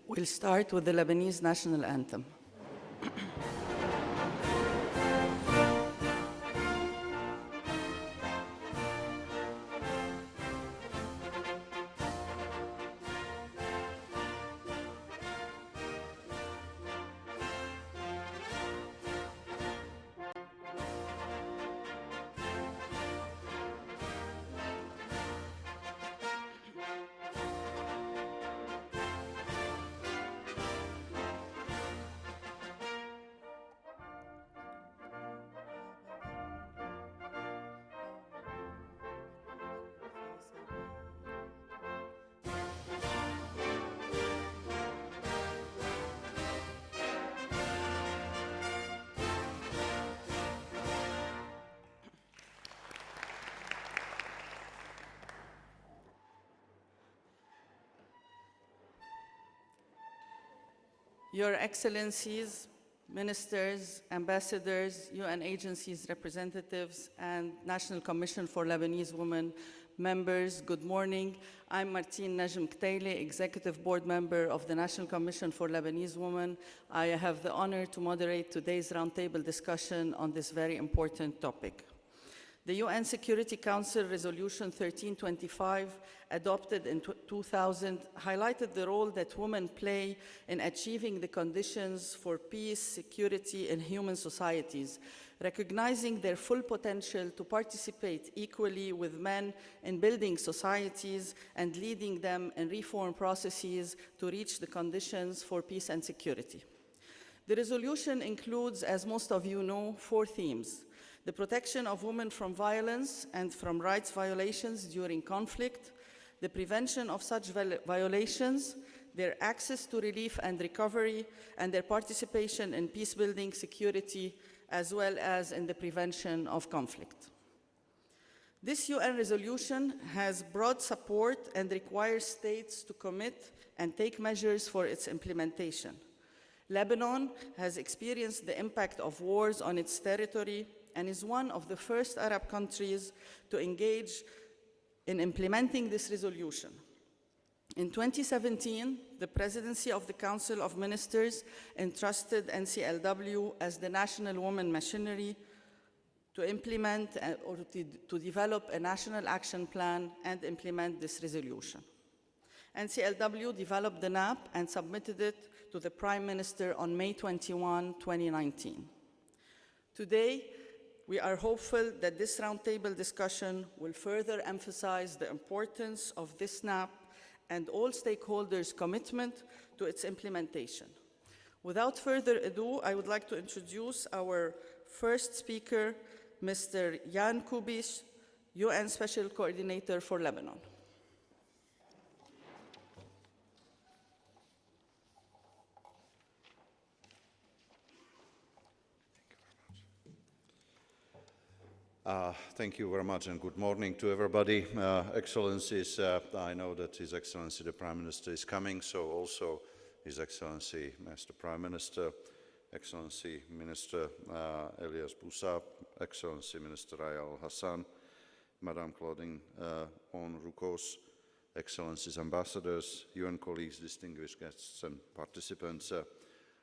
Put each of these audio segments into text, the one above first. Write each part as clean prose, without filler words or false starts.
We'll start with the Lebanese national anthem. Your Excellencies, Ministers, Ambassadors, UN agencies, representatives, and National Commission for Lebanese Women members, good morning. I'm Martine Najm Kteili, Executive Board Member of the National Commission for Lebanese Women. I have the honor to moderate today's roundtable discussion on this very important topic. The UN Security Council Resolution 1325, adopted in 2000, highlighted the role that women play in achieving the conditions for peace, security, and human societies, recognizing their full potential to participate equally with men in building societies and leading them in reform processes to reach the conditions for peace and security. The resolution includes, as most of you know, 4 themes: the protection of women from violence and from rights violations during conflict, the prevention of such violations, their access to relief and recovery, and their participation in peace-building, security, as well as in the prevention of conflict. This UN resolution has broad support and requires states to commit and take measures for its implementation. Lebanon has experienced the impact of wars on its territory and is one of the first Arab countries to engage in implementing this resolution. In 2017, the Presidency of the Council of Ministers entrusted NCLW as the national women machinery to implement or to develop a national action plan and implement this resolution. NCLW developed the NAP and submitted it to the Prime Minister on May 21, 2019. Today, we are hopeful that this roundtable discussion will further emphasize the importance of this NAP and all stakeholders' commitment to its implementation. Without further ado, I would like to introduce our first speaker, Mr. Jan Kubiš, UN Special Coordinator for Lebanon. Thank you very much and good morning to everybody. Excellencies, I know that His Excellency the Prime Minister is coming, so also His Excellency Mr. Prime Minister, Excellency Minister Elias Boussa, Excellency Minister Raya Al-Hassan, Madame Claudine Onrukos, Excellencies Ambassadors, UN colleagues, distinguished guests and participants.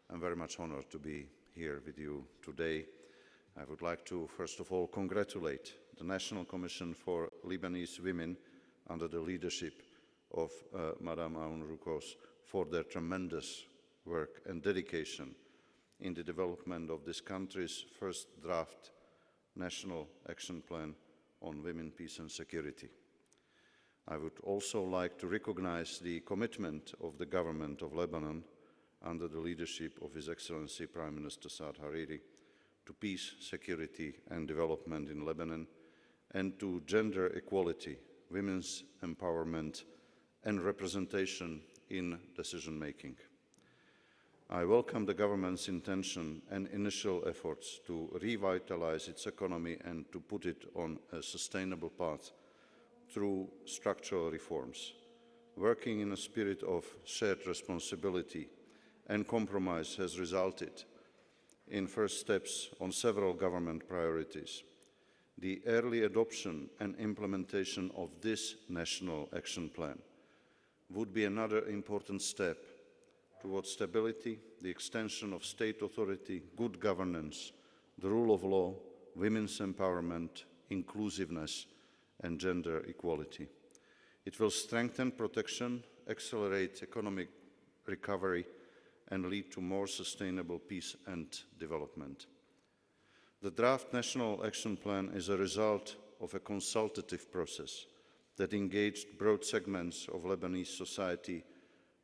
I'm very much honored to be here with you today. I would like to, first of all, congratulate the National Commission for Lebanese Women under the leadership of Madame Onrukos for their tremendous work and dedication in the development of this country's first draft National Action Plan on Women, Peace and Security. I would also like to recognize the commitment of the government of Lebanon under the leadership of His Excellency Prime Minister Saad Hariri to peace, security and development in Lebanon, and to gender equality, women's empowerment and representation in decision-making. I welcome the government's intention and initial efforts to revitalize its economy and to put it on a sustainable path through structural reforms, working in a spirit of shared responsibility and compromise has resulted in first steps on several government priorities. The early adoption and implementation of this National Action Plan would be another important step towards stability, the extension of state authority, good governance, the rule of law, women's empowerment, inclusiveness, and gender equality. It will strengthen protection, accelerate economic recovery, and lead to more sustainable peace and development. The draft National Action Plan is a result of a consultative process that engaged broad segments of Lebanese society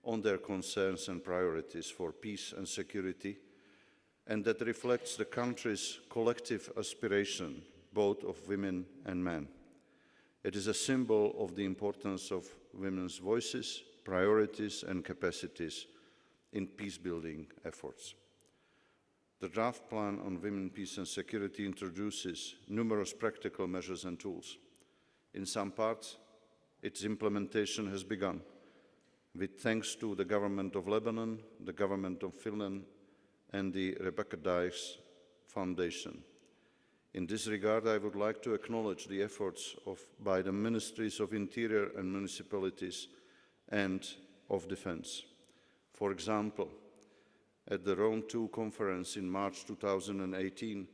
on their concerns and priorities for peace and security, and that reflects the country's collective aspiration, both of women and men. It is a symbol of the importance of women's voices, priorities, and capacities in peace-building efforts. The draft plan on women, peace and security introduces numerous practical measures and tools. In some parts, its implementation has begun, with thanks to the government of Lebanon, the government of Finland, and the Rebecca Dice Foundation. In this regard, I would like to acknowledge the efforts by the Ministries of Interior and Municipalities and of Defense. For example, at the Rome II conference in March 2018,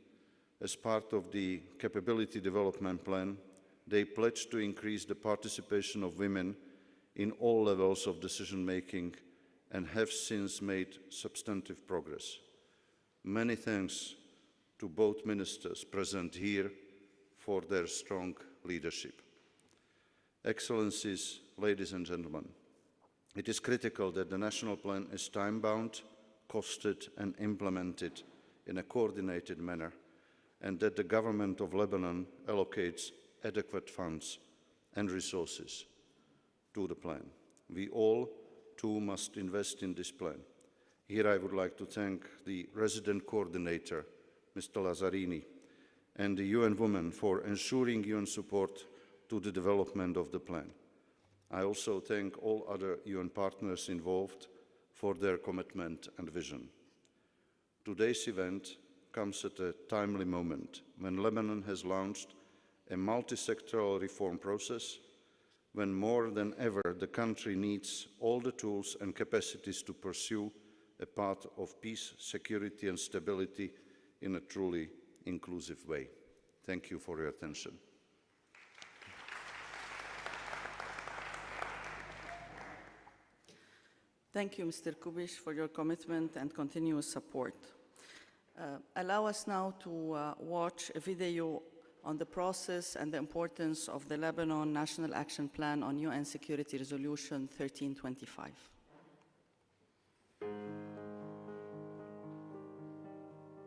as part of the Capability Development Plan, they pledged to increase the participation of women in all levels of decision-making and have since made substantive progress. Many thanks to both ministers present here for their strong leadership. Excellencies, ladies and gentlemen, it is critical that the national plan is time-bound, costed and implemented in a coordinated manner, and that the government of Lebanon allocates adequate funds and resources to the plan. We all, too, must invest in this plan. Here I would like to thank the resident coordinator, Mr. Lazzarini, and the UN Women for ensuring UN support to the development of the plan. I also thank all other UN partners involved for their commitment and vision. Today's event comes at a timely moment when Lebanon has launched a multi-sectoral reform process, when more than ever the country needs all the tools and capacities to pursue a path of peace, security and stability in a truly inclusive way. Thank you for your attention. Thank you, Mr. Kubish, for your commitment and continuous support. Allow us now to watch a video on the process and the importance of the Lebanon National Action Plan on UN Security Resolution 1325.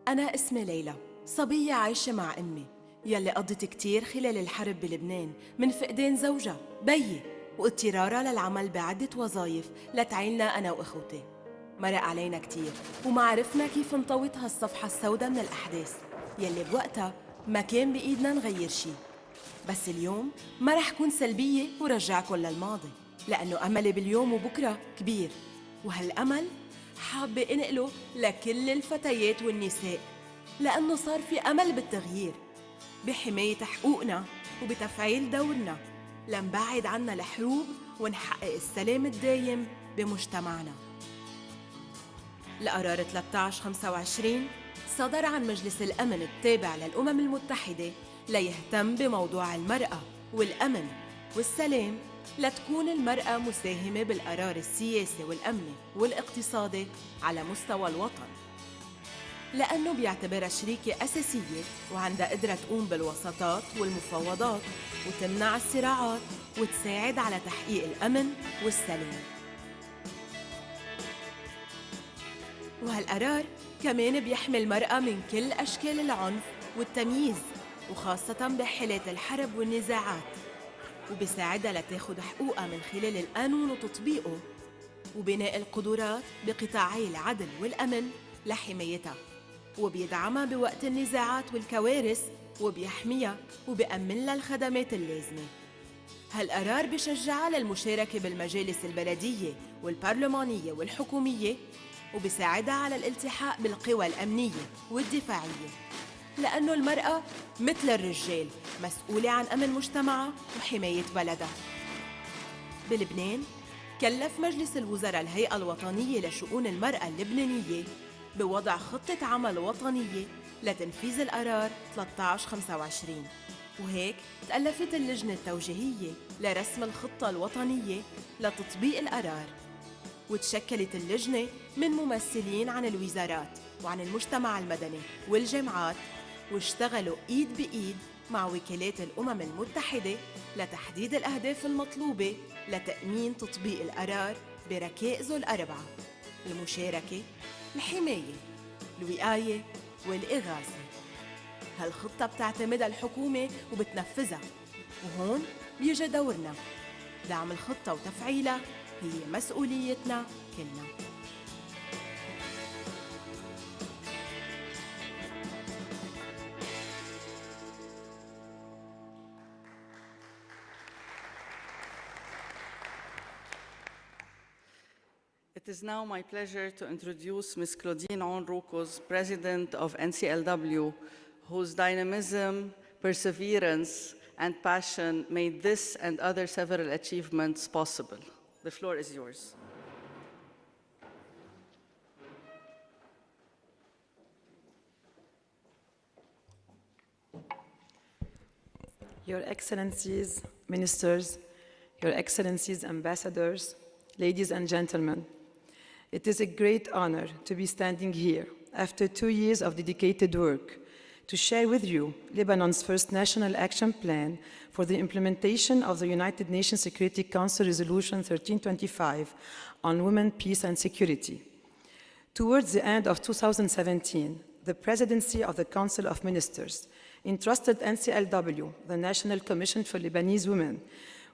أنا اسمي ليلى، صبية عايشة مع أمي يلي قضت كتير خلال الحرب بلبنان من فقدان زوجها بيي واضطرارها للعمل بعدة وظائف لتعيننا أنا وإخوتي. مرق علينا كتير وما عرفنا كيف نطوط هالصفحة السوداء من الأحداث يلي بوقتها ما كان بإيدنا نغير شي. بس اليوم ما رح كون سلبية ورجعكن للماضي، لأنه أملي باليوم وبكرة كبير، وهالأمل حابة انقله لكل الفتيات والنساء، لأنه صار في أمل بالتغيير، بحماية حقوقنا وبتفعيل دورنا لنبعد عنا الحروب ونحقق السلام الدايم بمجتمعنا. القرار 1325 صدر عن مجلس الأمن التابع للأمم المتحدة ليهتم بموضوع المرأة والأمن والسلام، لتكون المرأة مساهمة بالقرار السياسي والأمني والاقتصادي على مستوى الوطن، لأنه بيعتبرها شريكة أساسية وعندها قدرة تقوم بالوساطات والمفاوضات وتمنع الصراعات وتساعد على تحقيق الأمن والسلام. وهالقرار كمان بيحمي المرأة من كل أشكال العنف والتمييز، وخاصة بحالات الحرب والنزاعات، وبيساعدها لتاخد حقوقها من خلال القانون وتطبيقه، وبناء القدرات بقطاعي العدل والأمن لحمايتها، وبيدعمها بوقت النزاعات والكوارث، وبيحميها وبيأمن لها الخدمات اللازمة. هالقرار بشجعها للمشاركة بالمجالس البلدية والبرلمانية والحكومية، وبيساعدها على الالتحاق بالقوى الأمنية والدفاعية، لأنه المرأة مثل الرجال مسؤولة عن أمن مجتمعها وحماية بلدها. بلبنان كلف مجلس الوزراء الهيئة الوطنية لشؤون المرأة اللبنانية بوضع خطة عمل وطنية لتنفيذ القرار 1325، وهيك تألفت اللجنة التوجيهية لرسم الخطة الوطنية لتطبيق القرار. وتشكلت اللجنة من ممثلين عن الوزارات وعن المجتمع المدني والجامعات، واشتغلوا إيد بإيد مع وكالات الأمم المتحدة لتحديد الأهداف المطلوبة لتأمين تطبيق القرار بركائزه الأربعة: المشاركة، الحماية، الوقاية، والإغاثة. هالخطة بتعتمدها الحكومة وبتنفذها، وهون بيجي دورنا. دعم الخطة وتفعيلها هي مسؤوليتنا كلنا. It is now my pleasure to introduce Ms. Claudine Onrukos, President of NCLW, whose dynamism, perseverance, and passion made this and other several achievements possible. The floor is yours. Your Excellencies, Ministers, Your Excellencies, Ambassadors, ladies and gentlemen, it is a great honor to be standing here after 2 years of dedicated work to share with you Lebanon's first national action plan for the implementation of the United Nations Security Council Resolution 1325 on women, peace, and security. Towards the end of 2017, the Presidency of the Council of Ministers entrusted NCLW, the National Commission for Lebanese Women,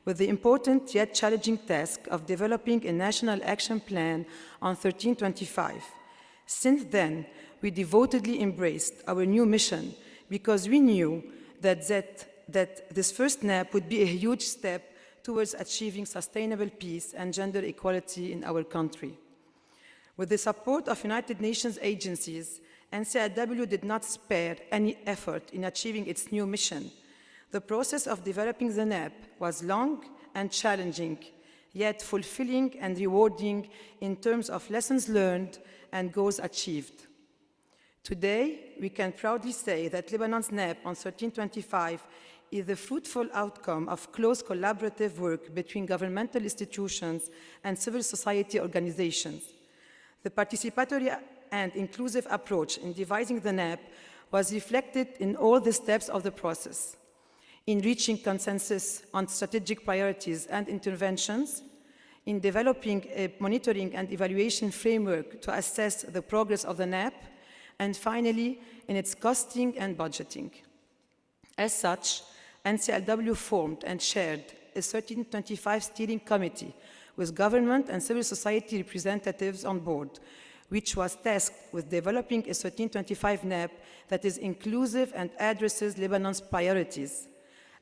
with the important yet challenging task of developing a national action plan on 1325. Since then, we devotedly embraced our new mission because we knew that this first NAP would be a huge step towards achieving sustainable peace and gender equality in our country. With the support of United Nations agencies, NCLW did not spare any effort in achieving its new mission. The process of developing the NAP was long and challenging, yet fulfilling and rewarding in terms of lessons learned and goals achieved. Today, we can proudly say that Lebanon's NAP on 1325 is the fruitful outcome of close collaborative work between governmental institutions and civil society organizations. The participatory and inclusive approach in devising the NAP was reflected in all the steps of the process: in reaching consensus on strategic priorities and interventions, in developing a monitoring and evaluation framework to assess the progress of the NAP, and finally, in its costing and budgeting. As such, NCLW formed and chaired a 1325 steering committee with government and civil society representatives on board, which was tasked with developing a 1325 NAP that is inclusive and addresses Lebanon's priorities.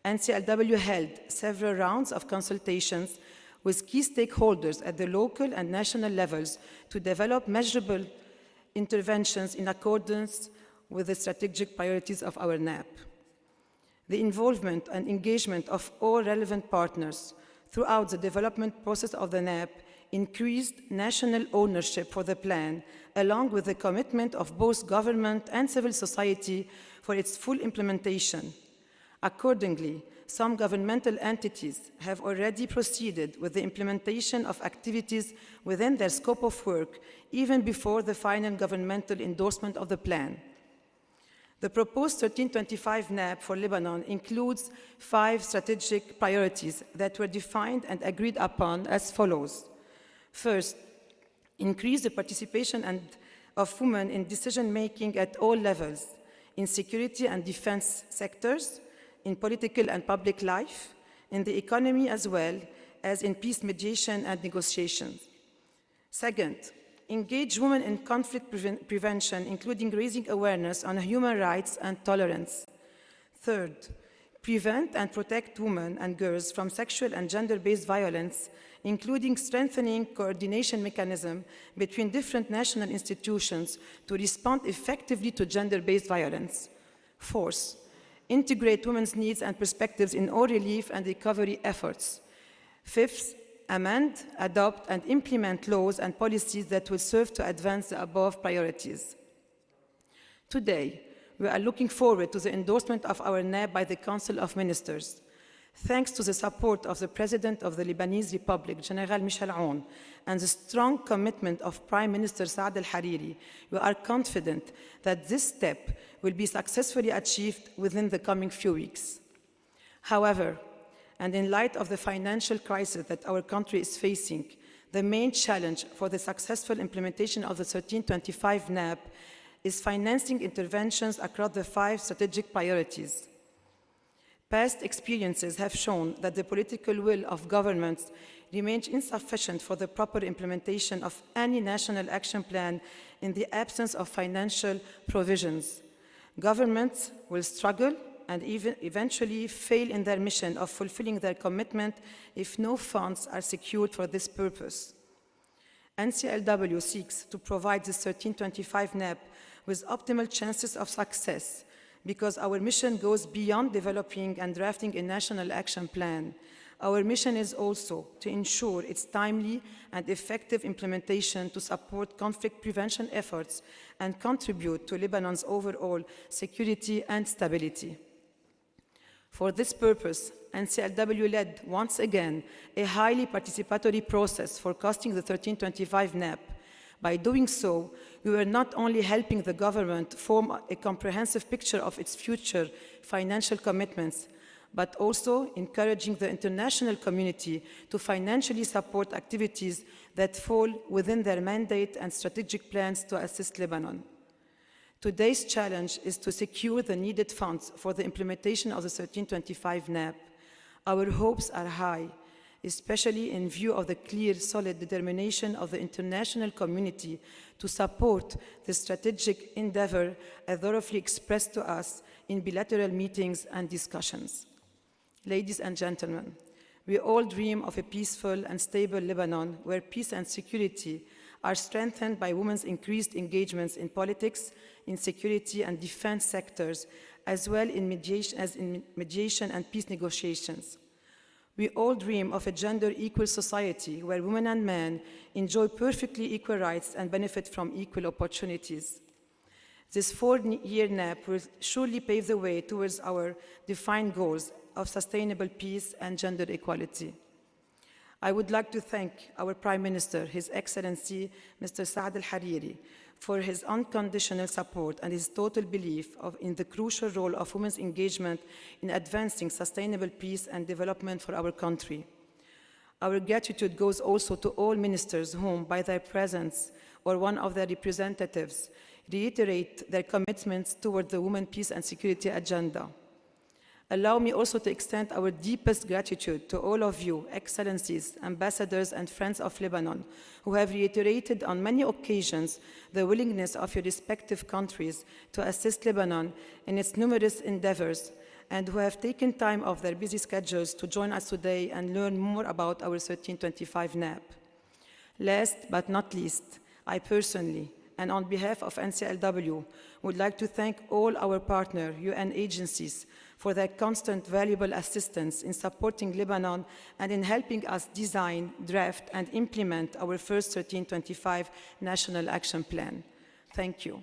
NCLW held several rounds of consultations with key stakeholders at the local and national levels to develop measurable interventions in accordance with the strategic priorities of our NAP. The involvement and engagement of all relevant partners throughout the development process of the NAP increased national ownership for the plan, along with the commitment of both government and civil society for its full implementation. Accordingly, some governmental entities have already proceeded with the implementation of activities within their scope of work, even before the final governmental endorsement of the plan. The proposed 1325 NAP for Lebanon includes 5 strategic priorities that were defined and agreed upon as follows. First, increase the participation of women in decision-making at all levels, in security and defense sectors, in political and public life, in the economy, as well as in peace mediation and negotiations. Second, engage women in conflict prevention, including raising awareness on human rights and tolerance. Third, prevent and protect women and girls from sexual and gender-based violence, including strengthening coordination mechanisms between different national institutions to respond effectively to gender-based violence. Fourth, integrate women's needs and perspectives in all relief and recovery efforts. Fifth, amend, adopt, and implement laws and policies that will serve to advance the above priorities. Today, we are looking forward to the endorsement of our NAP by the Council of Ministers. Thanks to the support of the President of the Lebanese Republic, General Michel Aoun, and the strong commitment of Prime Minister Saad al-Hariri, we are confident that this step will be successfully achieved within the coming few weeks. However, and in light of the financial crisis that our country is facing, the main challenge for the successful implementation of the 1325 NAP is financing interventions across the 5 strategic priorities. Past experiences have shown that the political will of governments remains insufficient for the proper implementation of any national action plan in the absence of financial provisions. Governments will struggle and even eventually fail in their mission of fulfilling their commitment if no funds are secured for this purpose. NCLW seeks to provide the 1325 NAP with optimal chances of success because our mission goes beyond developing and drafting a national action plan. Our mission is also to ensure its timely and effective implementation to support conflict prevention efforts and contribute to Lebanon's overall security and stability. For this purpose, NCLW led once again a highly participatory process for costing the 1325 NAP. By doing so, we were not only helping the government form a comprehensive picture of its future financial commitments, but also encouraging the international community to financially support activities that fall within their mandate and strategic plans to assist Lebanon. Today's challenge is to secure the needed funds for the implementation of the 1325 NAP. Our hopes are high, especially in view of the clear, solid determination of the international community to support the strategic endeavor thoroughly expressed to us in bilateral meetings and discussions. Ladies and gentlemen, we all dream of a peaceful and stable Lebanon where peace and security are strengthened by women's increased engagements in politics, in security and defense sectors, as well in mediation and peace negotiations. We all dream of a gender-equal society where women and men enjoy perfectly equal rights and benefit from equal opportunities. This 4-year NAP will surely pave the way towards our defined goals of sustainable peace and gender equality. I would like to thank our Prime Minister, His Excellency Mr. Saad al-Hariri, for his unconditional support and his total belief in the crucial role of women's engagement in advancing sustainable peace and development for our country. Our gratitude goes also to all ministers whom, by their presence or one of their representatives, reiterate their commitments toward the women, peace and security agenda. Allow me also to extend our deepest gratitude to all of you, excellencies, ambassadors, and friends of Lebanon, who have reiterated on many occasions the willingness of your respective countries to assist Lebanon in its numerous endeavors, and who have taken time off their busy schedules to join us today and learn more about our 1325 NAP. Last but not least, I personally, and on behalf of NCLW, would like to thank all our partner UN agencies for their constant valuable assistance in supporting Lebanon and in helping us design, draft, and implement our first 1325 National Action Plan. Thank you.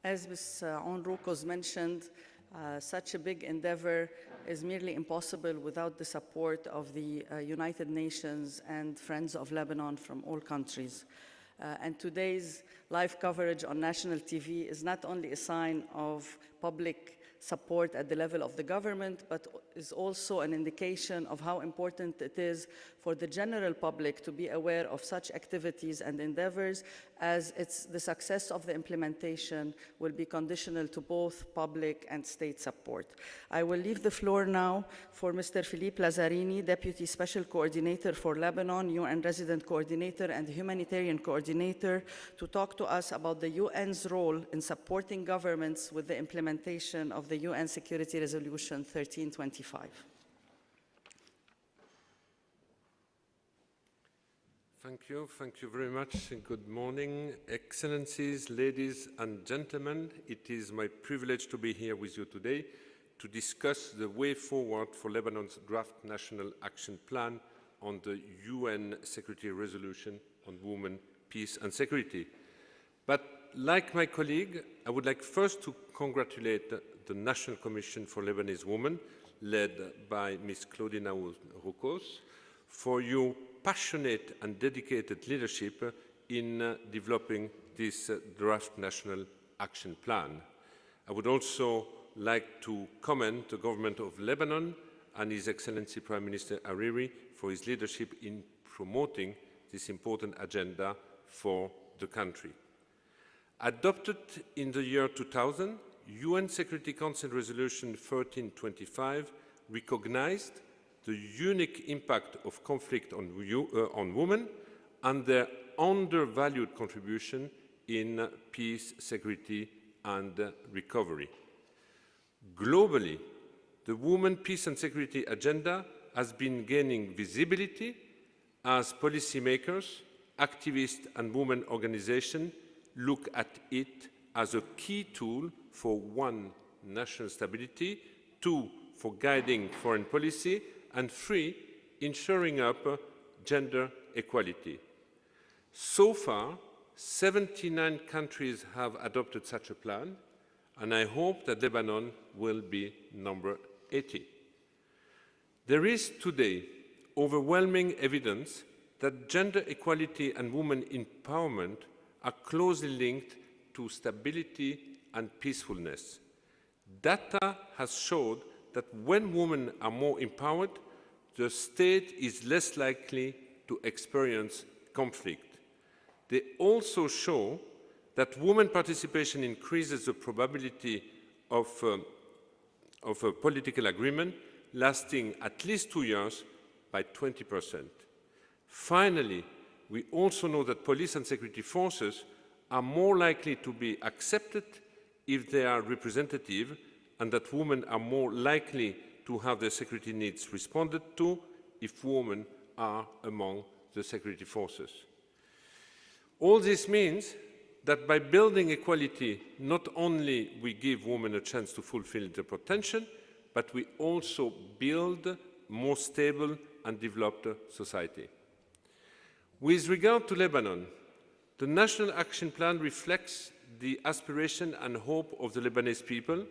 As Ms. Onrukos mentioned, such a big endeavor is merely impossible without the support of the United Nations and Friends of Lebanon from all countries. And today's live coverage on national TV is not only a sign of public support at the level of the government, but is also an indication of how important it is for the general public to be aware of such activities and endeavors, as the success of the implementation will be conditional to both public and state support. I will leave the floor now for Mr. Philippe Lazzarini, Deputy Special Coordinator for Lebanon, UN Resident Coordinator and Humanitarian Coordinator, to talk to us about the UN's role in supporting governments with the implementation of the UN Security Resolution 1325. Thank you very much, and good morning, Excellencies, ladies and gentlemen. It is my privilege to be here with you today to discuss the way forward for Lebanon's draft National Action Plan on the UN Security Resolution on Women, Peace and Security. But like my colleague, I would like first to congratulate the National Commission for Lebanese Women, led by Ms. Claudina Roukos, for your passionate and dedicated leadership in developing this draft National Action Plan. I would also like to commend the government of Lebanon and His Excellency Prime Minister Hariri for his leadership in promoting this important agenda for the country. Adopted in the year 2000, UN Security Council Resolution 1325 recognized the unique impact of conflict on women and their undervalued contribution in peace, security, and recovery. Globally, the Women, Peace and Security agenda has been gaining visibility as policymakers, activists, and women organizations look at it as a key tool for one, national stability, two, for guiding foreign policy, and three, ensuring up gender equality. So far, 79 countries have adopted such a plan, and I hope that Lebanon will be number 80. There is today overwhelming evidence that gender equality and women empowerment are closely linked to stability and peacefulness. Data has showed that when women are more empowered, the state is less likely to experience conflict. They also show that women participation increases the probability of a political agreement lasting at least 2 years by 20%. Finally, we also know that police and security forces are more likely to be accepted if they are representative, and that women are more likely to have their security needs responded to if women are among the security forces. All this means that by building equality, not only we give women a chance to fulfill their potential, but we also build a more stable and developed society. With regard to Lebanon, the National Action Plan reflects the aspiration and hope of the Lebanese people,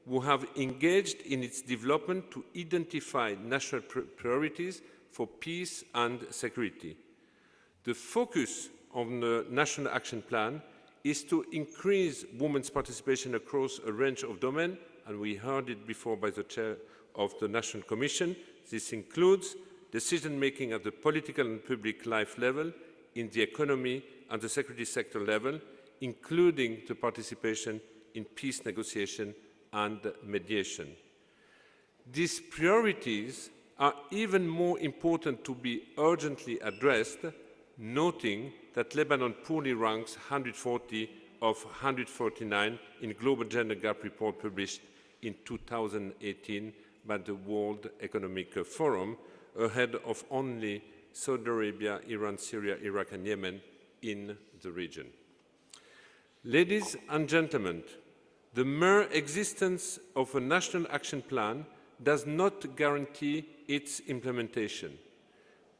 who have engaged in its development to identify national priorities for peace and security. The focus of the National Action Plan is to increase women's participation across a range of domains, and we heard it before by the chair of the National Commission. This includes decision-making at the political and public life level, in the economy and the security sector level, including the participation in peace negotiation and mediation. These priorities are even more important to be urgently addressed, noting that Lebanon poorly ranks 140 of 149 in Global Gender Gap report published in 2018 by the World Economic Forum, ahead of only Saudi Arabia, Iran, Syria, Iraq, and Yemen in the region. Ladies and gentlemen, the mere existence of a national action plan does not guarantee its implementation.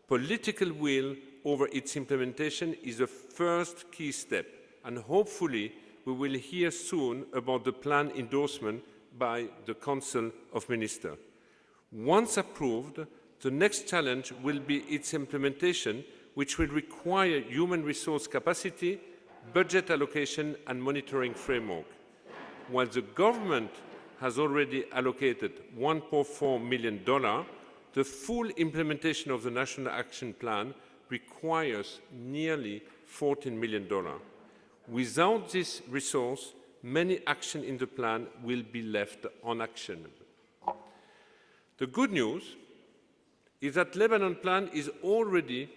Political will over its implementation is a first key step, and hopefully we will hear soon about the plan endorsement by the Council of Ministers. Once approved, the next challenge will be its implementation, which will require human resource capacity, budget allocation, and monitoring framework. While the government has already allocated $1.4 million, the full implementation of the National Action Plan requires nearly $14 million. Without this resource, many actions in the plan will be left unactionable. The good news is that the Lebanon plan is already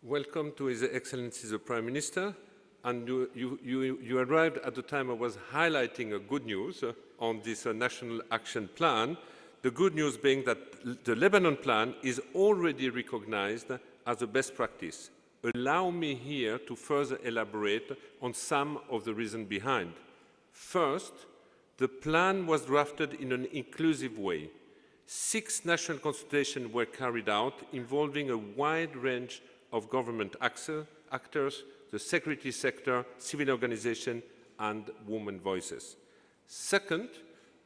Welcome to His Excellency the Prime Minister. And you arrived at the time I was highlighting good news on this National Action Plan. The good news being that the Lebanon plan is already recognized as a best practice. Allow me here to further elaborate on some of the reasons behind. First, the plan was drafted in an inclusive way. 6 national consultations were carried out involving a wide range of government actors, the security sector, civil organizations, and women voices. Second,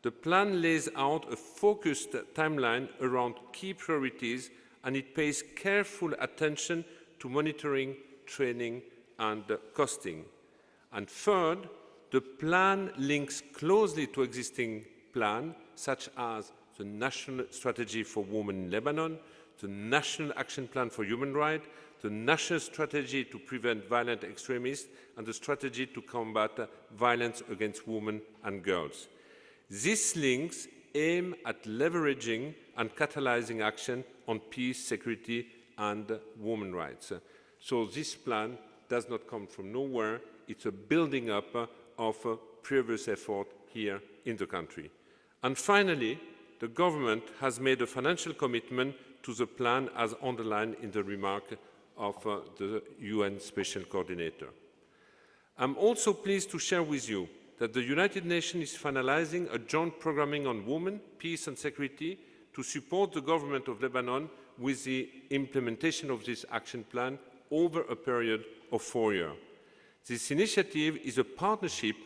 the plan lays out a focused timeline around key priorities, and it pays careful attention to monitoring, training, and costing. And third, the plan links closely to existing plans, such as the National Strategy for Women in Lebanon, the National Action Plan for Human Rights, the National Strategy to Prevent Violent Extremism, and the Strategy to Combat Violence Against Women and Girls. These links aim at leveraging and catalyzing action on peace, security, and women's rights. So this plan does not come from nowhere. It's a building up of previous effort here in the country. And finally, the government has made a financial commitment to the plan as underlined in the remark of the UN Special Coordinator. I'm also pleased to share with you that the United Nations is finalizing a joint programming on women, peace and security to support the government of Lebanon with the implementation of this action plan over a period of 4 years. This initiative is a partnership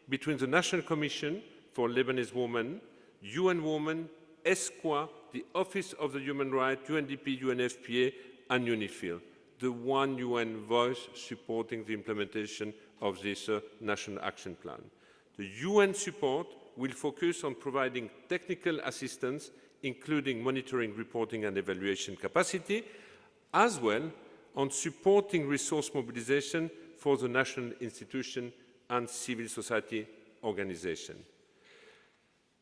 between the National Commission for Lebanese Women, UN Women, ESQA, the Office of the Human Rights, UNDP, UNFPA, and UNIFIL, the one UN voice supporting the implementation of this National Action Plan. The UN support will focus on providing technical assistance, including monitoring, reporting, and evaluation capacity, as well on supporting resource mobilization for the national institution and civil society organization.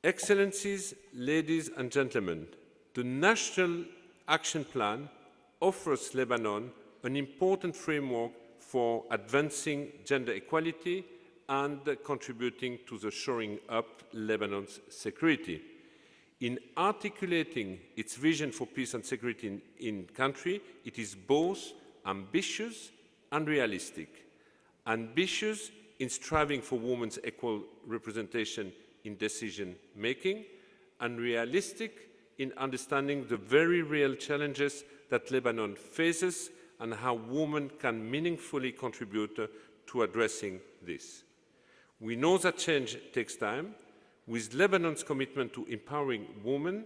Excellencies, ladies and gentlemen, the National Action Plan offers Lebanon an important framework for advancing gender equality and contributing to the shoring up Lebanon's security. In articulating its vision for peace and security in country, it is both ambitious and realistic. Ambitious in striving for women's equal representation in decision-making, and realistic in understanding the very real challenges that Lebanon faces and how women can meaningfully contribute to addressing this. We know that change takes time. With Lebanon's commitment to empowering women,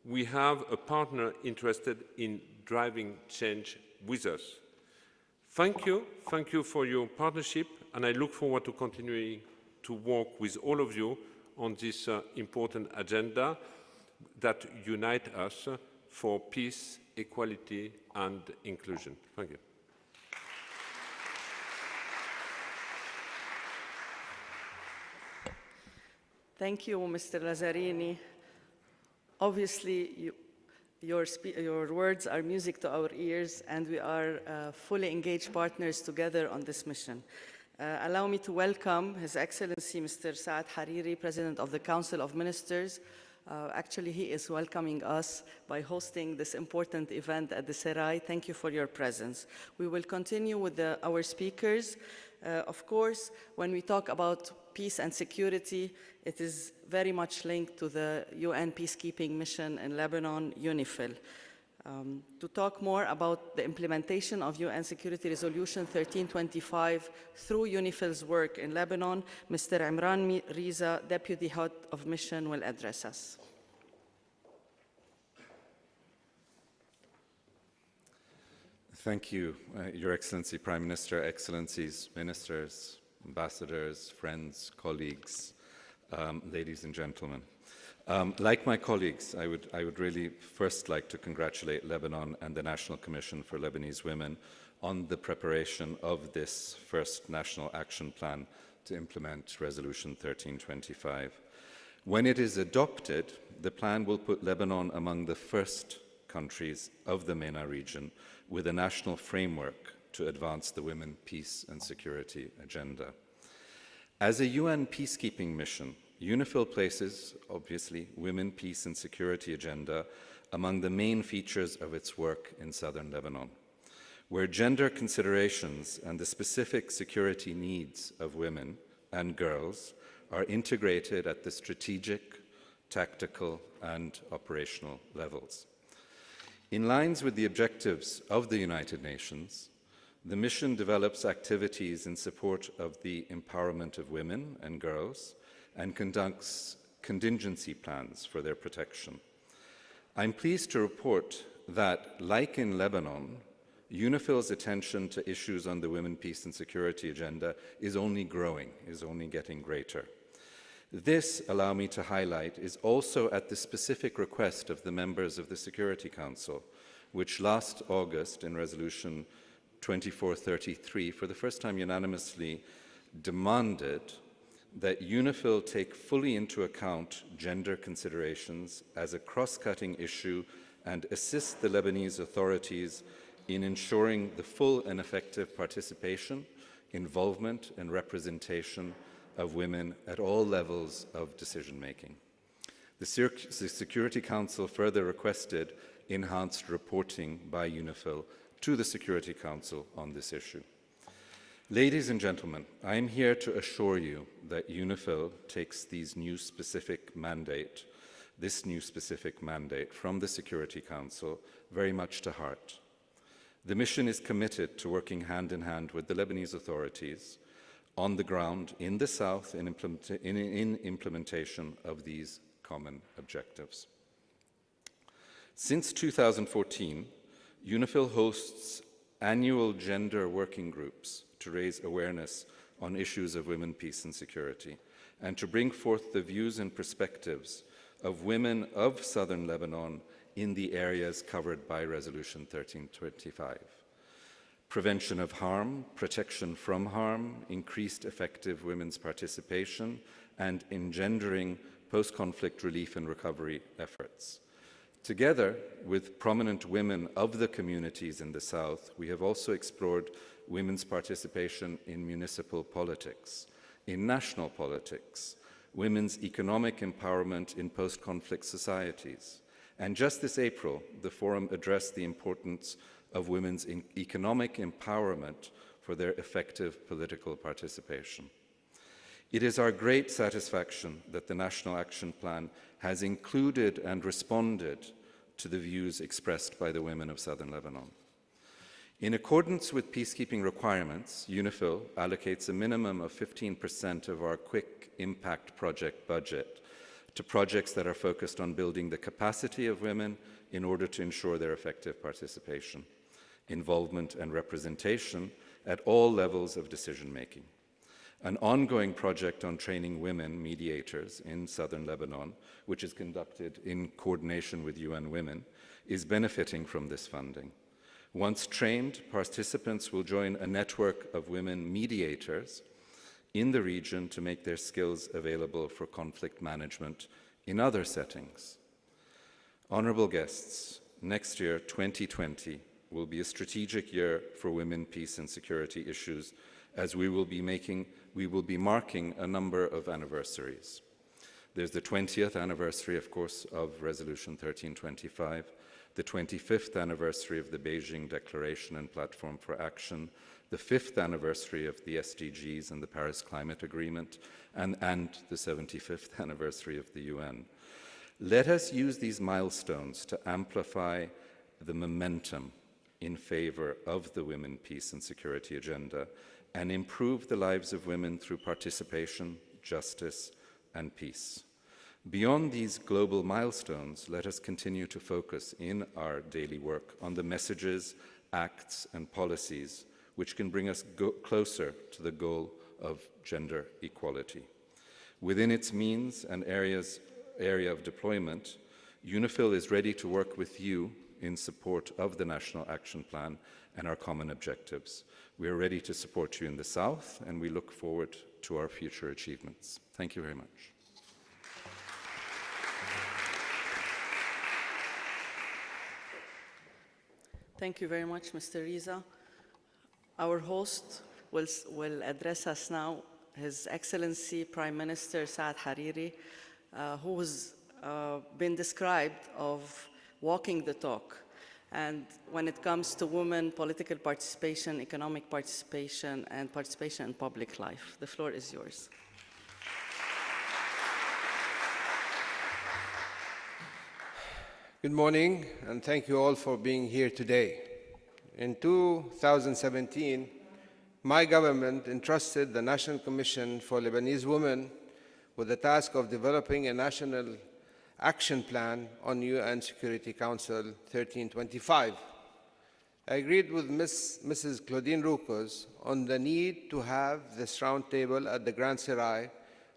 we have a partner interested in driving change with us. Thank you for your partnership, and I look forward to continuing to work with all of you on this important agenda that unites us for peace, equality, and inclusion. Thank you. Thank you, Mr. Lazzarini. Obviously, your words are music to our ears, and we are fully engaged partners together on this mission. Allow me to welcome His Excellency Mr. Saad Hariri, President of the Council of Ministers. Actually, he is welcoming us by hosting this important event at the Serai. Thank you for your presence. We will continue with our speakers. Of course, when we talk about peace and security, it is very much linked to the UN peacekeeping mission in Lebanon, UNIFIL. To talk more about the implementation of UN Security Resolution 1325 through UNIFIL's work in Lebanon, Mr. Imran Riza, Deputy Head of Mission, will address us. Thank you, Your Excellency Prime Minister, Excellencies, Ministers, Ambassadors, friends, colleagues, ladies and gentlemen. Like my colleagues, I would really first like to congratulate Lebanon and the National Commission for Lebanese Women on the preparation of this first National Action Plan to implement Resolution 1325. When it is adopted, the plan will put Lebanon among the first countries of the MENA region with a national framework to advance the women, peace and security agenda. As a UN peacekeeping mission, UNIFIL places, obviously, women, peace and security agenda among the main features of its work in southern Lebanon, where gender considerations and the specific security needs of women and girls are integrated at the strategic, tactical and operational levels. In lines with the objectives of the United Nations, the mission develops activities in support of the empowerment of women and girls and conducts contingency plans for their protection. I'm pleased to report that, like in Lebanon, UNIFIL's attention to issues on the women, peace and security agenda is only growing, is only getting greater. This, allow me to highlight, is also at the specific request of the members of the Security Council, which last August in Resolution 2433, for the first time unanimously, demanded that UNIFIL take fully into account gender considerations as a cross-cutting issue and assist the Lebanese authorities in ensuring the full and effective participation, involvement and representation of women at all levels of decision-making. The Security Council further requested enhanced reporting by UNIFIL to the Security Council on this issue. Ladies and gentlemen, I am here to assure you that UNIFIL takes this new specific mandate from the Security Council very much to heart. The mission is committed to working hand in hand with the Lebanese authorities on the ground in the south in implementation of these common objectives. Since 2014, UNIFIL hosts annual gender working groups to raise awareness on issues of women, peace and security, and to bring forth the views and perspectives of women of southern Lebanon in the areas covered by Resolution 1325. Prevention of harm, protection from harm, increased effective women's participation, and engendering post-conflict relief and recovery efforts. Together with prominent women of the communities in the South, we have also explored women's participation in municipal politics, in national politics, women's economic empowerment in post-conflict societies. And just this April, the forum addressed the importance of women's economic empowerment for their effective political participation. It is our great satisfaction that the National Action Plan has included and responded to the views expressed by the women of southern Lebanon. In accordance with peacekeeping requirements, UNIFIL allocates a minimum of 15% of our quick impact project budget to projects that are focused on building the capacity of women in order to ensure their effective participation, involvement and representation at all levels of decision-making. An ongoing project on training women mediators in southern Lebanon, which is conducted in coordination with UN Women, is benefiting from this funding. Once trained, participants will join a network of women mediators in the region to make their skills available for conflict management in other settings. Honorable guests, next year, 2020, will be a strategic year for women, peace and security issues, as we will be marking a number of anniversaries. There's the 20th anniversary, of course, of Resolution 1325, the 25th anniversary of the Beijing Declaration and Platform for Action, the 5th anniversary of the SDGs and the Paris Climate Agreement, and the 75th anniversary of the UN. Let us use these milestones to amplify the momentum in favor of the women, peace and security agenda and improve the lives of women through participation, justice and peace. Beyond these global milestones, let us continue to focus in our daily work on the messages, acts and policies which can bring us closer to the goal of gender equality. Within its means and area of deployment, UNIFIL is ready to work with you in support of the National Action Plan and our common objectives. We are ready to support you in the South, and we look forward to our future achievements. Thank you very much. Thank you very much, Mr. Riza. Our host will address us now, His Excellency Prime Minister Saad Hariri, who has been described of walking the talk. And when it comes to women, political participation, economic participation, and participation in public life. The floor is yours. Good morning, and thank you all for being here today. In 2017, my government entrusted the National Commission for Lebanese Women with the task of developing a national action plan on UN Security Council 1325. I agreed with Mrs. Claudine Roukos on the need to have this roundtable at the Grand Serai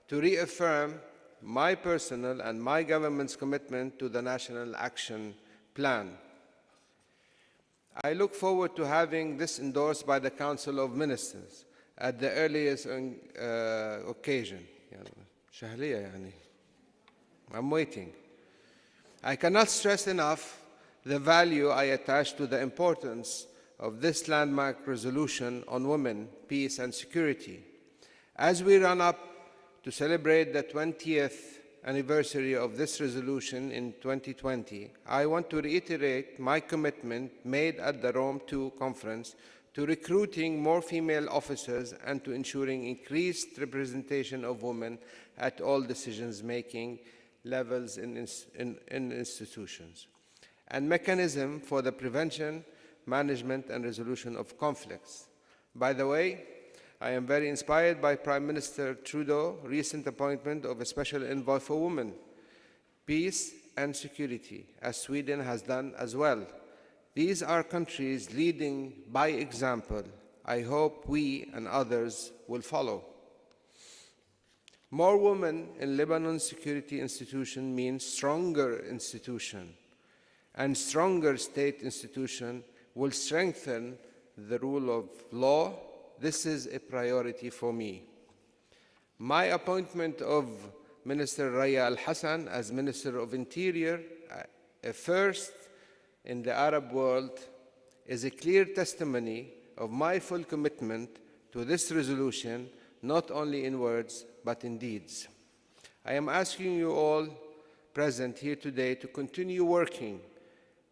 to reaffirm my personal and my government's commitment to the National Action Plan. I look forward to having this endorsed by the Council of Ministers at the earliest occasion. I'm waiting. I cannot stress enough the value I attach to the importance of this landmark resolution on women, peace, and security. As we run up to celebrate the 20th anniversary of this resolution in 2020, I want to reiterate my commitment made at the Rome II conference to recruiting more female officers and to ensuring increased representation of women at all decision-making levels in institutions, and mechanism for the prevention, management, and resolution of conflicts. By the way, I am very inspired by Prime Minister Trudeau's recent appointment of a special envoy for women, peace, and security, as Sweden has done as well. These are countries leading by example. I hope we and others will follow. More women in Lebanon's security institution means stronger institution, and stronger state institution will strengthen the rule of law. This is a priority for me. My appointment of Minister Raya Al-Hassan as Minister of Interior, a first in the Arab world, is a clear testimony of my full commitment to this resolution, not only in words, but in deeds. I am asking you all present here today to continue working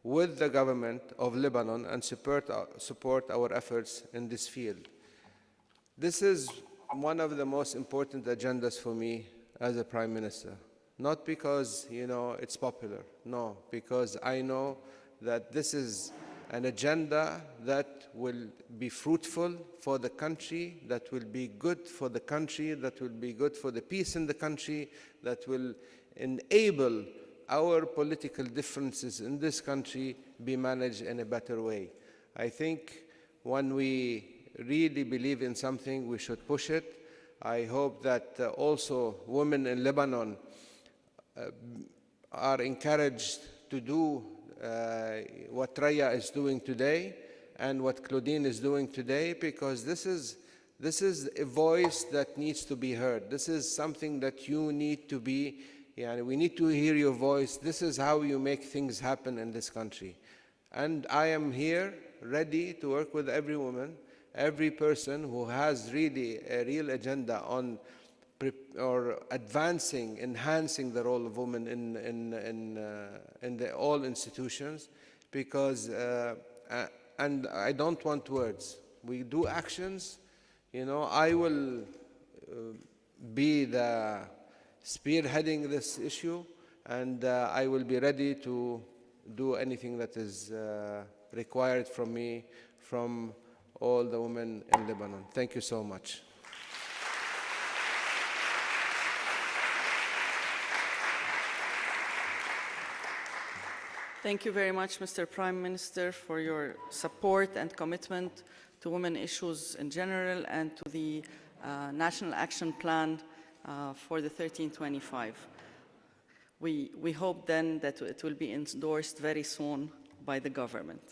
with the government of Lebanon and support our efforts in this field. This is one of the most important agendas for me as a Prime Minister. Not because, it's popular. No, because I know that this is an agenda that will be fruitful for the country, that will be good for the country, that will be good for the peace in the country, that will enable our political differences in this country be managed in a better way. I think when we really believe in something, we should push it. I hope that also women in Lebanon are encouraged to do what Raya is doing today and what Claudine is doing today, because this is a voice that needs to be heard. This is something that you need to be, we need to hear your voice. This is how you make things happen in this country. And I am here ready to work with every woman, every person who has really a real agenda on or advancing, enhancing the role of women in all institutions, because, and I don't want words. We do actions. I will be the spearheading this issue, and I will be ready to do anything that is required from me, from all the women in Lebanon. Thank you so much. Thank you very much, Mr. Prime Minister, for your support and commitment to women issues in general and to the National Action Plan for the 1325. We hope then that it will be endorsed very soon by the government.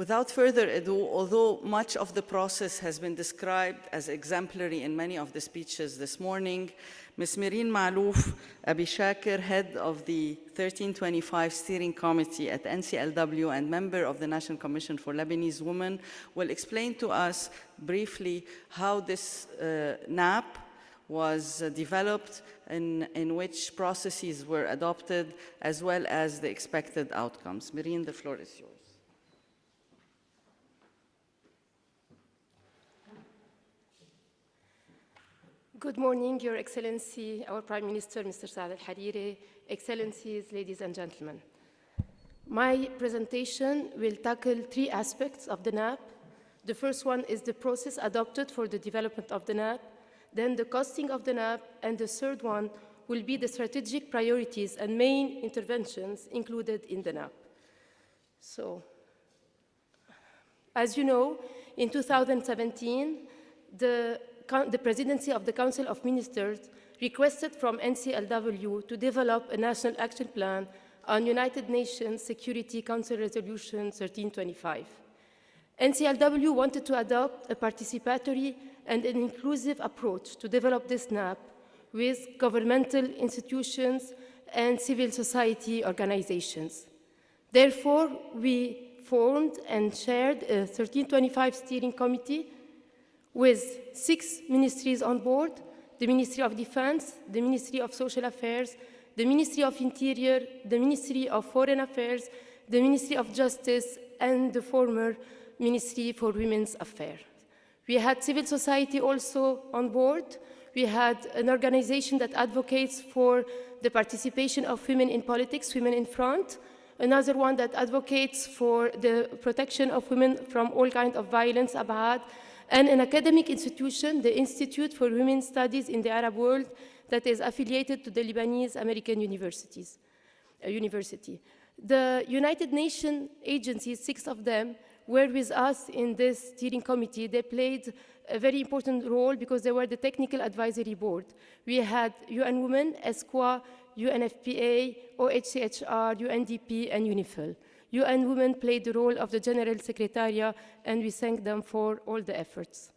Without further ado, although much of the process has been described as exemplary in many of the speeches this morning, Ms. Mireen Malouf Abishakir, head of the 1325 Steering Committee at NCLW and member of the National Commission for Lebanese Women, will explain to us briefly how this NAP was developed, in which processes were adopted, as well as the expected outcomes. Mireen, the floor is yours. Good morning, Your Excellency, our Prime Minister, Mr. Saad al-Hariri, Excellencies, ladies and gentlemen. My presentation will tackle three aspects of the NAP. The first one is the process adopted for the development of the NAP, then the costing of the NAP, and the third one will be the strategic priorities and main interventions included in the NAP. So, as you know, in 2017, the Presidency of the Council of Ministers requested from NCLW to develop a national action plan on United Nations Security Council Resolution 1325. NCLW wanted to adopt a participatory and an inclusive approach to develop this NAP with governmental institutions and civil society organizations. Therefore, we formed and chaired a 1325 steering committee with 6 ministries on board: the Ministry of Defense, the Ministry of Social Affairs, the Ministry of Interior, the Ministry of Foreign Affairs, the Ministry of Justice, and the former Ministry for Women's Affairs. We had civil society also on board. We had an organization that advocates for the participation of women in politics, Women in Front, another one that advocates for the protection of women from all kinds of violence, Abad, and an academic institution, the Institute for Women's Studies in the Arab World, that is affiliated to the Lebanese American university. The United Nations agencies, 6 of them, were with us in this steering committee. They played a very important role because they were the technical advisory board. We had UN Women, ESQA, UNFPA, OHCHR, UNDP, and UNIFIL. UN Women played the role of the General Secretariat, and we thank them for all the efforts.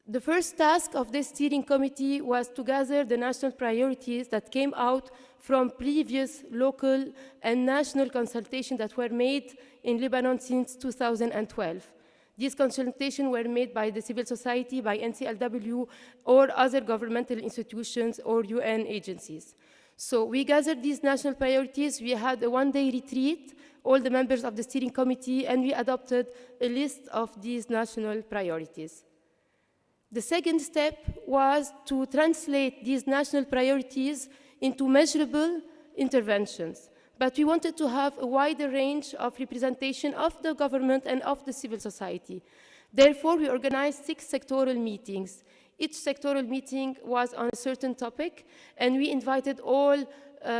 The first task of this steering committee was to gather the national priorities that came out from previous local and national consultations that were made in Lebanon since 2012. These consultations were made by the civil society, by NCLW, or other governmental institutions or UN agencies. So we gathered these national priorities. We had a one-day retreat, all the members of the steering committee, and we adopted a list of these national priorities. The second step was to translate these national priorities into measurable interventions. But we wanted to have a wider range of representation of the government and of the civil society. Therefore, we organized 6 sectoral meetings. Each sectoral meeting was on a certain topic, and we invited all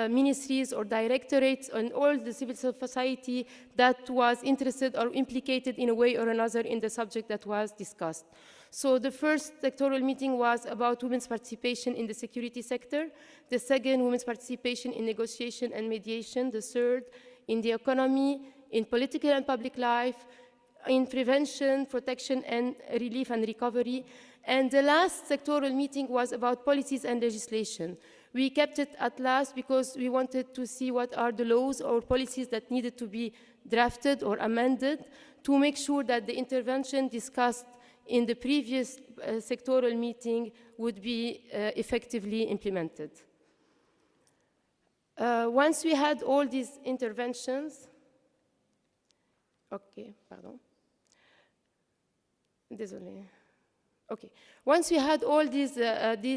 ministries or directorates and all the civil society that was interested or implicated in a way or another in the subject that was discussed. So the first sectoral meeting was about women's participation in the security sector, the second, women's participation in negotiation and mediation, the third, in the economy, in political and public life, in prevention, protection, and relief and recovery. And the last sectoral meeting was about policies and legislation. We kept it at last because we wanted to see what are the laws or policies that needed to be drafted or amended to make sure that the intervention discussed in the previous sectoral meeting would be effectively implemented. Once we had all these interventions, Once we had all these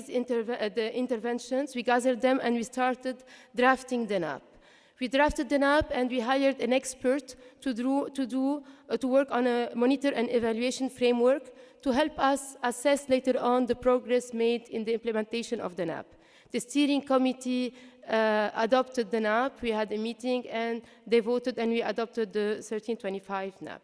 interventions, we gathered them and we started drafting the NAP. We drafted the NAP and we hired an expert to work on a monitor and evaluation framework to help us assess later on the progress made in the implementation of the NAP. The steering committee adopted the NAP. We had a meeting and they voted and we adopted the 1325 NAP.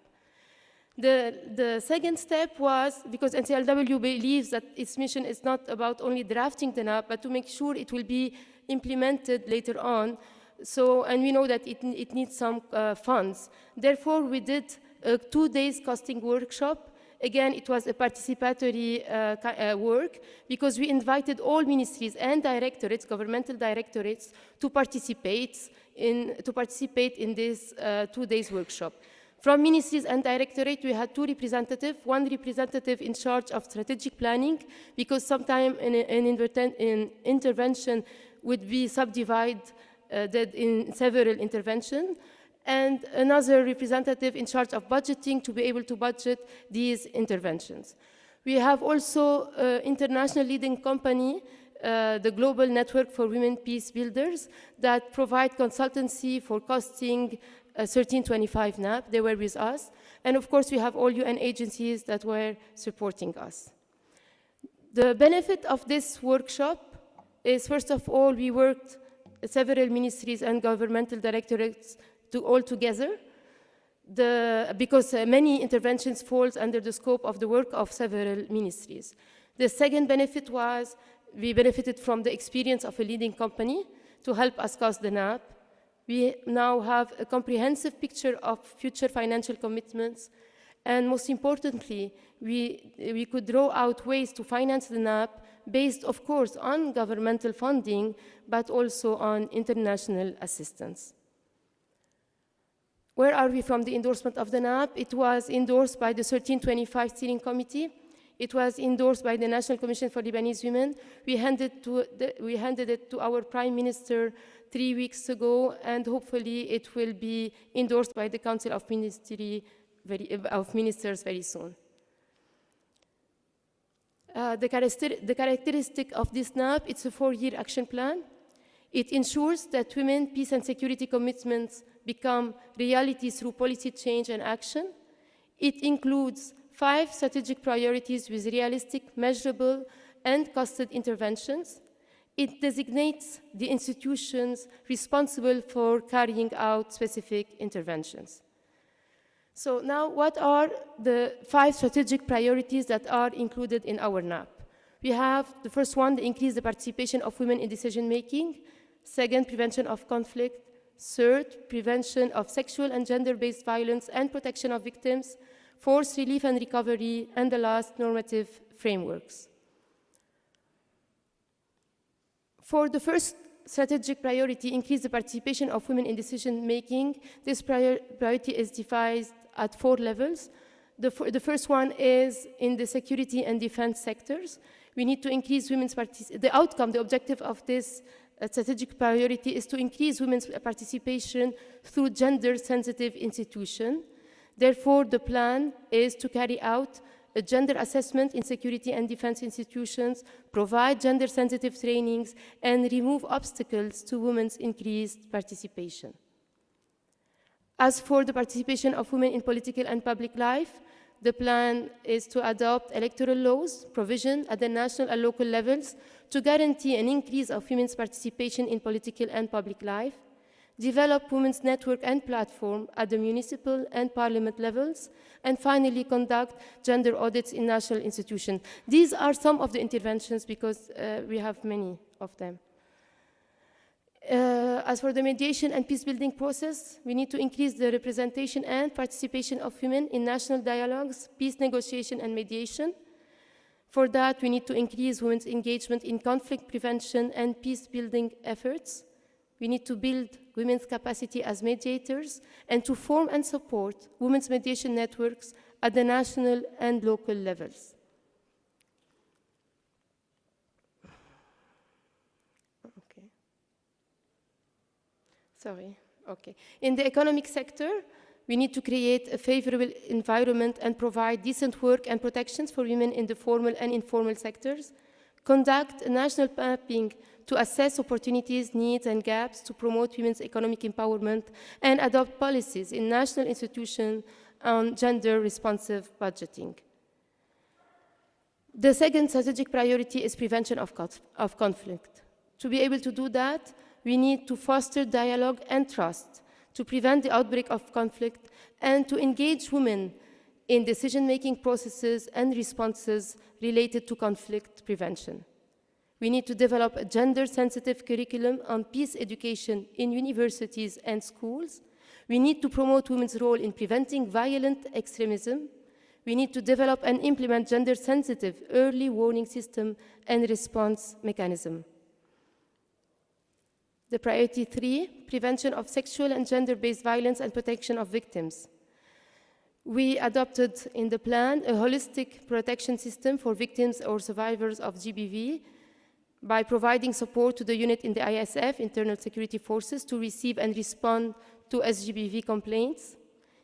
The second step was, because NCLW believes that its mission is not about only drafting the NAP, but to make sure it will be implemented later on, So, and we know that it needs some funds. Therefore, we did a 2-day costing workshop. Again, it was a participatory work because we invited all ministries and directorates, governmental directorates, to participate in this 2-day workshop. From ministries and directorate, we had 2 representatives, 1 representative in charge of strategic planning, because sometimes an intervention would be subdivided in several interventions, and another representative in charge of budgeting to be able to budget these interventions. We have also international leading company, the Global Network for Women Peace Builders, that provide consultancy for costing 1325 NAP. They were with us. And of course, we have all UN agencies that were supporting us. The benefit of this workshop is, first of all, we worked several ministries and governmental directorates all together, because many interventions falls under the scope of the work of several ministries. The second benefit was we benefited from the experience of a leading company to help us cost the NAP. We now have a comprehensive picture of future financial commitments, and most importantly, we could draw out ways to finance the NAP based, of course, on governmental funding, but also on international assistance. Where are we from the endorsement of the NAP? It was endorsed by the 1325 Steering Committee. It was endorsed by the National Commission for Lebanese Women. We handed it to our Prime Minister 3 weeks ago, and hopefully it will be endorsed by the Council of Ministers very soon. The characteristic of this NAP, it's a 4-year action plan. It ensures that women, peace and security commitments become reality through policy change and action. It includes 5 strategic priorities with realistic, measurable, and costed interventions. It designates the institutions responsible for carrying out specific interventions. So now, what are the 5 strategic priorities that are included in our NAP? We have the first one, to increase the participation of women in decision-making. Second, prevention of conflict. Third, prevention of sexual and gender-based violence and protection of victims. Fourth, relief and recovery. And the last, normative frameworks. For the first strategic priority, increase the participation of women in decision-making, this priority is devised at 4 levels. The first one is in the security and defense sectors. We need to increase women's participation. The outcome, the objective of this strategic priority is to increase women's participation through gender-sensitive institutions. Therefore, the plan is to carry out a gender assessment in security and defense institutions, provide gender-sensitive trainings, and remove obstacles to women's increased participation. As for the participation of women in political and public life, the plan is to adopt electoral laws, provision at the national and local levels to guarantee an increase of women's participation in political and public life, develop women's network and platform at the municipal and parliament levels, and finally conduct gender audits in national institutions. These are some of the interventions because we have many of them. As for the mediation and peace-building process, we need to increase the representation and participation of women in national dialogues, peace negotiation and mediation. For that, we need to increase women's engagement in conflict prevention and peace-building efforts. We need to build women's capacity as mediators and to form and support women's mediation networks at the national and local levels. In the economic sector, we need to create a favorable environment and provide decent work and protections for women in the formal and informal sectors, conduct a national mapping to assess opportunities, needs, and gaps to promote women's economic empowerment, and adopt policies in national institutions on gender-responsive budgeting. The second strategic priority is prevention of conflict. To be able to do that, we need to foster dialogue and trust to prevent the outbreak of conflict and to engage women in decision-making processes and responses related to conflict prevention. We need to develop a gender-sensitive curriculum on peace education in universities and schools. We need to promote women's role in preventing violent extremism. We need to develop and implement gender-sensitive early warning system and response mechanism. The priority 3, prevention of sexual and gender-based violence and protection of victims. We adopted in the plan a holistic protection system for victims or survivors of GBV by providing support to the unit in the ISF, Internal Security Forces, to receive and respond to SGBV complaints,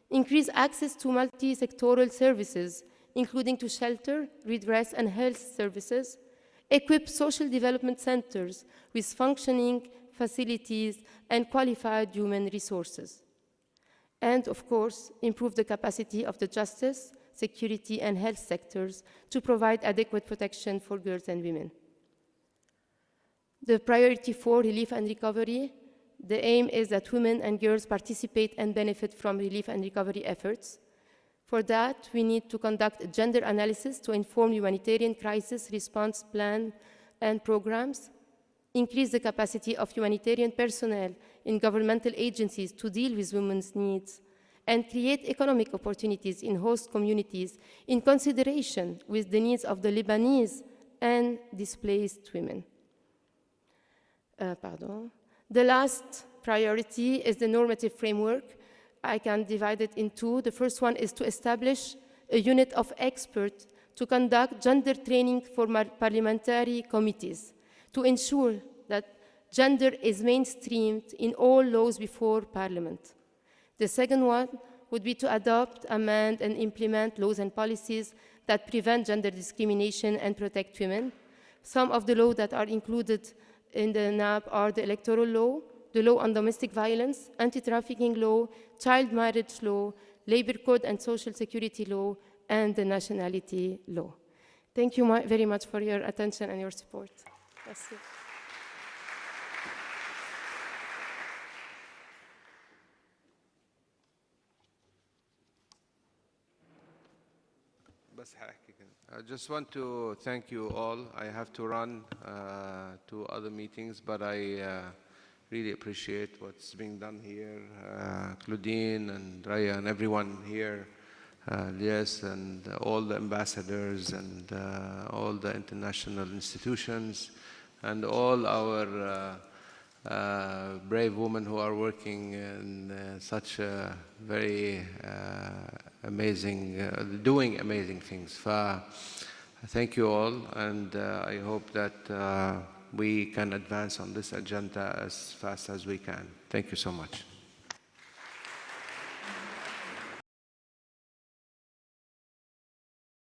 increase access to multi-sectoral services, including to shelter, redress, and health services, equip social development centers with functioning facilities and qualified human resources, and of course, improve the capacity of the justice, security, and health sectors to provide adequate protection for girls and women. The priority 4, relief and recovery. The aim is that women and girls participate and benefit from relief and recovery efforts. For that, we need to conduct a gender analysis to inform humanitarian crisis response plan and programs, increase the capacity of humanitarian personnel in governmental agencies to deal with women's needs, and create economic opportunities in host communities in consideration with the needs of the Lebanese and displaced women. The last priority is the normative framework. I can divide it in two. The first one is to establish a unit of experts to conduct gender training for parliamentary committees to ensure that gender is mainstreamed in all laws before Parliament. The second one would be to adopt, amend, and implement laws and policies that prevent gender discrimination and protect women. Some of the laws that are included in the NAP are the electoral law, the law on domestic violence, anti-trafficking law, child marriage law, labor code and social security law, and the nationality law. Thank you very much for your attention and your support. Merci. I just want to thank you all. I have to run to other meetings, but I really appreciate what's being done here. Claudine and Raya and everyone here, Lies and all the ambassadors and all the international institutions and all our brave women who are working in such a very amazing, doing amazing things. Thank you all, and I hope that we can advance on this agenda as fast as we can. Thank you so much.